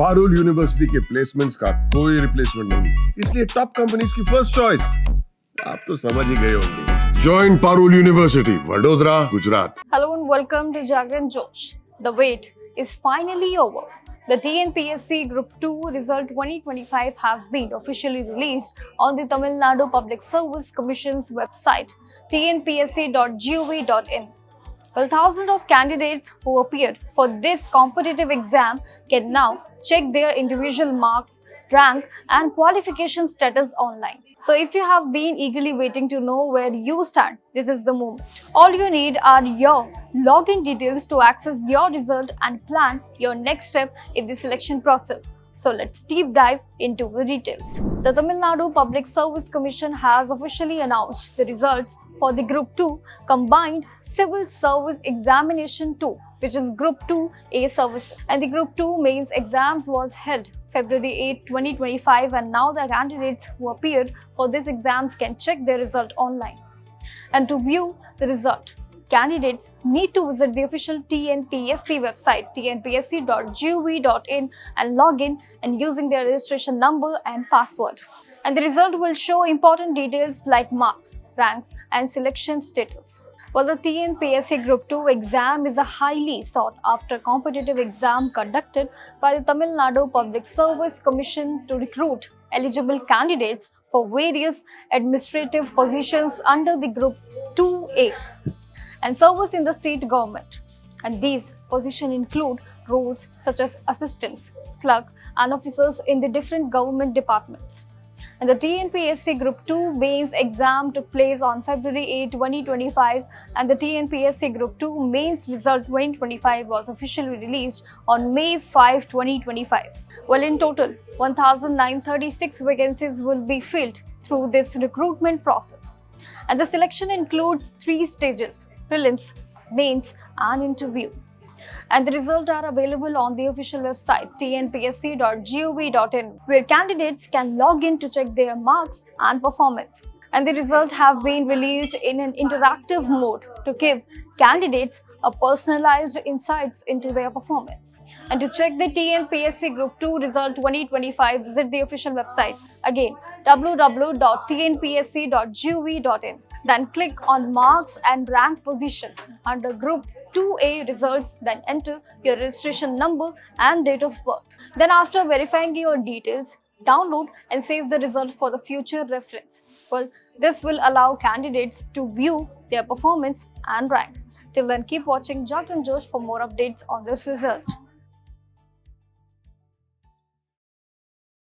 Parul university के placements का कोई रिप्लेसमेंट नहीं, इसलिए टॉप कंपनीज की फर्स्ट चॉइस। आप तो समझ ही गए होंगे। Join Parul university, Vadodara, Gujarat. Hello and welcome to Jagran Josh. The wait is finally over. The TNPSC Group 2 result 2025 has been officially released on the Tamil Nadu Public Service Commission's website, tnpsc.gov.in. Well, thousands of candidates who appeared for this competitive exam can now check their individual marks, rank, and qualification status online. So, if you have been eagerly waiting to know where you stand, this is the moment. All you need are your login details to access your result and plan your next step in the selection process. So let's deep dive into the details. The Tamil Nadu Public Service Commission has officially announced the results for the Group 2 Combined Civil Service Examination 2, which is Group 2A service. And the Group 2 mains exams was held February 8, 2025, and now the candidates who appeared for these exams can check their result online. And to view the result, candidates need to visit the official TNPSC website, tnpsc.gov.in, and log in and using their registration number and password. And the result will show important details like marks, ranks, and selection status. Well, the TNPSC Group 2 exam is a highly sought after competitive exam conducted by the Tamil Nadu Public Service Commission to recruit eligible candidates for various administrative positions under the Group 2A and service in the state government. And these positions include roles such as assistants, clerk, and officers in the different government departments. And the TNPSC Group 2 mains exam took place on February 8, 2025, and the TNPSC Group 2 mains result 2025 was officially released on May 5, 2025. Well, in total, 1,936 vacancies will be filled through this recruitment process. And the selection includes 3 stages: prelims, mains, and interview. And the results are available on the official website tnpsc.gov.in, where candidates can log in to check their marks and performance. And the results have been released in an interactive mode to give candidates a personalized insights into their performance. And to check the TNPSC Group 2 result 2025, visit the official website, again www.tnpsc.gov.in. Then click on marks and rank position under Group 2A results, then enter your registration number and date of birth. Then after verifying your details, download and save the result for the future reference. Well, this will allow candidates to view their performance and rank. Till then, keep watching Jagran Josh for more updates on this result.